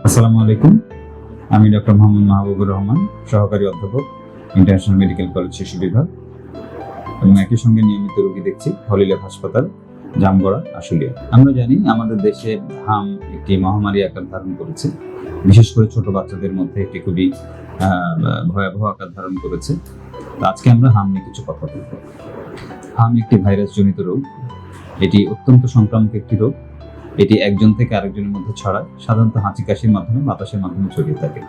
আসসালামু আলাইকুম। আমি ডক্টর মোহাম্মদ মাহবুবুর রহমান, সহকারী অধ্যাপক, ইন্টারন্যাশনাল মেডিকেল কলেজ শিশু বিভাগ, এবং একই সঙ্গে নিয়মিত রোগী দেখছি হলিলাভ হাসপাতাল, জামগড়া, আশুলিয়া। আমরা জানি আমাদের দেশে হাম একটি মহামারী আকার ধারণ করেছে, বিশেষ করে ছোট বাচ্চাদের মধ্যে একটি খুবই ভয়াবহ আকার ধারণ করেছে। তো আজকে আমরা হাম নিয়ে কিছু কথা বলব। হাম একটি ভাইরাস জনিত রোগ। এটি অত্যন্ত সংক্রামক একটি রোগ। এটি একজন থেকে আরেকজনের মধ্যে ছড়ায়, সাধারণত হাঁচি কাশির মাধ্যমে, বাতাসের মাধ্যমে ছড়িয়ে থাকে।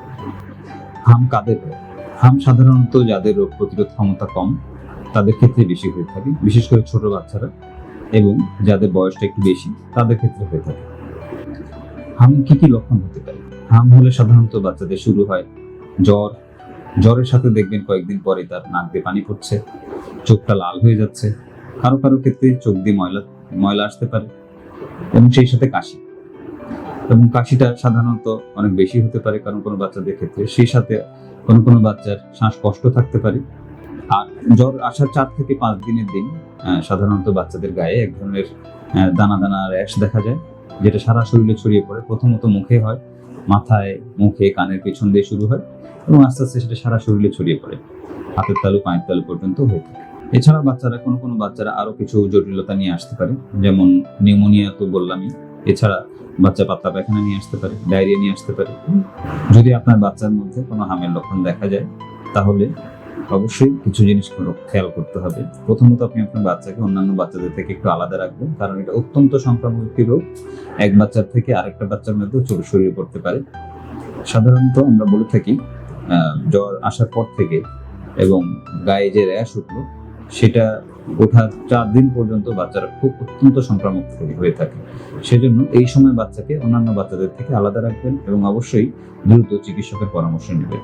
হাম কাদের হয়? হাম সাধারণত যাদের রোগ প্রতিরোধ ক্ষমতা কম তাদের ক্ষেত্রে বেশি হয়ে থাকে, বিশেষ করে ছোট বাচ্চারা এবং যাদের বয়সটা একটু বেশি তাদের ক্ষেত্রে হয়ে থাকে। হামের কি কি লক্ষণ হতে পারে? হাম হলে সাধারণত বাচ্চাদের শুরু হয় জ্বরের সাথে দেখবেন কয়েকদিন পরে তার নাক দিয়ে পানি পড়ছে, চোখটা লাল হয়ে যাচ্ছে, কারো কারো ক্ষেত্রে চোখ দিয়ে ময়লা আসতে পারে, এবং সেই সাথে কাশি। এবং কাশিটা সাধারণত অনেক বেশি হতে পারে কোনো বাচ্চাদের ক্ষেত্রে, সেই সাথে কোনো বাচ্চার শ্বাসকষ্ট থাকতে পারে। আর জ্বর আসার 4 থেকে 5 দিনের দিন সাধারণত বাচ্চাদের গায়ে এক ধরনের দানা দানা র্যাশ দেখা যায়, যেটা সারা শরীরে ছড়িয়ে পড়ে। প্রথমত মুখে হয়, মাথায়, মুখে, কানের পেছন দিয়ে শুরু হয় এবং আস্তে আস্তে সেটা সারা শরীরে ছড়িয়ে পড়ে, হাতের তালু, পায়ের তালু পর্যন্ত হয়ে থাকে। এছাড়া বাচ্চারা কোনো বাচ্চারা আরো কিছু জটিলতা নিয়ে আসতে পারে, যেমন নিউমোনিয়া তো বললামই। এছাড়া বাচ্চা পাতলা পায়খানা নিয়ে আসতে পারে, ডায়রিয়া নিয়ে আসতে পারে। যদি আপনার বাচ্চার মধ্যে কোনো হামের লক্ষণ দেখা যায় তাহলে অবশ্যই কিছু জিনিস খেয়াল করতে হবে। প্রথমত আপনি আপনার বাচ্চাকে অন্যান্য বাচ্চাদের থেকে একটু আলাদা রাখবেন, কারণ এটা অত্যন্ত সংক্রামক একটি রোগ। এক বাচ্চার থেকে আরেকটা বাচ্চার মধ্যেও ছড়িয়ে পড়তে পারে। সাধারণত আমরা বলে থাকি জ্বর আসার পর থেকে এবং গায়ে যে র্যাশ উঠলো সেটা ওঠার 4 দিন পর্যন্ত বাচ্চারা অত্যন্ত সংক্রামক হয়ে থাকে। সেজন্য এই সময় বাচ্চাকে অন্যান্য বাচ্চাদের থেকে আলাদা রাখবেন এবং অবশ্যই দ্রুত চিকিৎসকের পরামর্শ নেবেন।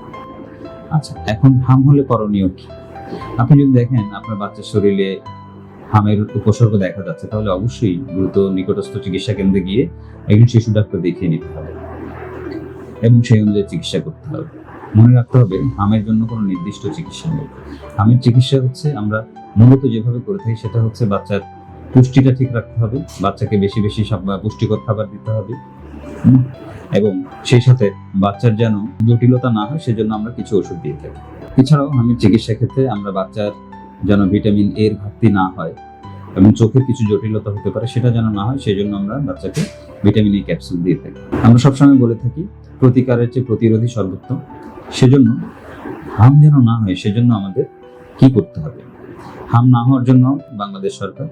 আচ্ছা, এখন হাম হলে করণীয় কি? আপনি যদি দেখেন আপনার বাচ্চার শরীরে হামের উপসর্গ দেখা যাচ্ছে, তাহলে অবশ্যই দ্রুত নিকটস্থ চিকিৎসা কেন্দ্রে গিয়ে একজন শিশু ডাক্তার দেখিয়ে নিতে হবে এবং সেই অনুযায়ী চিকিৎসা করতে হবে। মনে রাখতে হবে হামের জন্য কোনো নির্দিষ্ট চিকিৎসা নেই। হামের চিকিৎসা হচ্ছে আমরা মূলত যেভাবে করে থাকি সেটা হচ্ছে বাচ্চার পুষ্টিটা ঠিক রাখতে হবে, বাচ্চাকে বেশি বেশি পুষ্টিকর খাবার দিতে হবে, এবং সেই সাথে বাচ্চার যেন জটিলতা না হয় সেজন্য আমরা কিছু ওষুধ দিয়ে থাকি। এছাড়াও হামের চিকিৎসা ক্ষেত্রে আমরা বাচ্চার যেন ভিটামিন এ এর ঘাটতি না হয় এবং চোখের কিছু জটিলতা হতে পারে সেটা যেন না হয়, সেই জন্য আমরা বাচ্চাকে ভিটামিন এ ক্যাপসুল দিয়ে থাকি। আমরা সবসময় বলে থাকি প্রতিকারের চেয়ে প্রতিরোধী সর্বোত্তম। সেজন্য হাম যেন না হয় সেজন্য আমাদের কি করতে হবে? হাম না হওয়ার জন্য বাংলাদেশ সরকার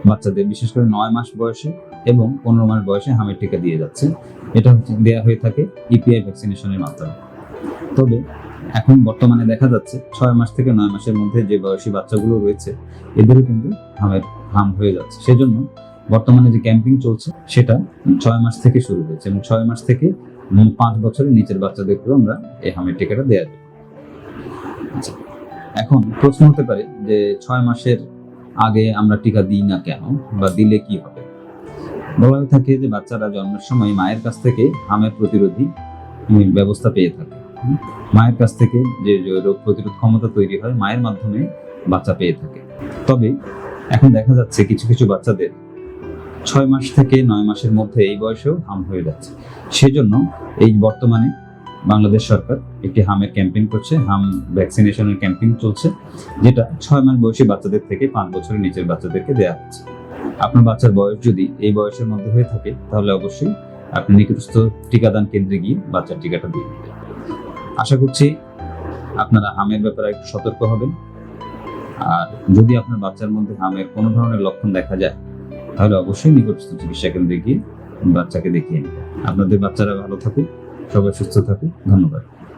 বাচ্চাদের বিশেষ করে 9 মাস বয়সে এবং 15 মাস বয়সে হামের টিকা দিয়ে যাচ্ছে। এটা দেয়া হয়ে থাকে ইপিআই ভ্যাকসিনেশনের মাধ্যমে। তবে এখন বর্তমানে দেখা যাচ্ছে 6 মাস থেকে 9 মাসের মধ্যে যে বয়সী বাচ্চাগুলো রয়েছে এদেরও কিন্তু হাম হয়ে যাচ্ছে। সেজন্য বর্তমানে যে ক্যাম্পিং চলছে সেটা 6 মাস থেকে শুরু হয়েছে এবং 6 মাস থেকে 5 বছরের নিচের বাচ্চাদেরকেও আমরা এই হামের টিকাটা দেওয়া যাবে। আচ্ছা, এখন প্রশ্ন হতে পারে যে 6 মাসের আগে আমরা টিকা দিই না কেন, বা দিলে কি হবে? বলা হয়ে থাকে যে বাচ্চারা জন্মের সময় মায়ের কাছ থেকে হামের প্রতিরোধী ব্যবস্থা পেয়ে থাকে। মায়ের কাছ থেকে যে রোগ প্রতিরোধ ক্ষমতা তৈরি হয় মায়ের মাধ্যমে বাচ্চা পেয়ে থাকে। তবে এখন দেখা যাচ্ছে কিছু কিছু বাচ্চাদের 6 মাস থেকে 9 মাসের মধ্যে এই বয়সেও হাম হয়ে যাচ্ছে। সেজন্য এই বর্তমানে বাংলাদেশ সরকার একটি হামের ক্যাম্পেইন করছে, হাম ভ্যাকসিনেশনের ক্যাম্পেইন চলছে, যেটা 6 মাস বয়সী বাচ্চাদের থেকে 5 বছরের নিচের বাচ্চাদেরকে দেওয়া হচ্ছে। আপনার বাচ্চার বয়স যদি এই বয়সের মধ্যে হয়ে থাকে তাহলে অবশ্যই আপনি নিকটস্থ টিকাদান কেন্দ্রে গিয়ে বাচ্চার টিকাটা দিয়ে দিবেন। আশা করছি আপনারা হামের ব্যাপারে একটু সতর্ক হবেন। আর যদি আপনার বাচ্চার মধ্যে হামের কোনো ধরনের লক্ষণ দেখা যায় তাহলে অবশ্যই নিকটস্থ চিকিৎসা কেন্দ্রে গিয়ে বাচ্চাকে দেখিয়ে নেবেন। আপনাদের বাচ্চারা ভালো থাকুক, সবাই সুস্থ থাকুক। ধন্যবাদ।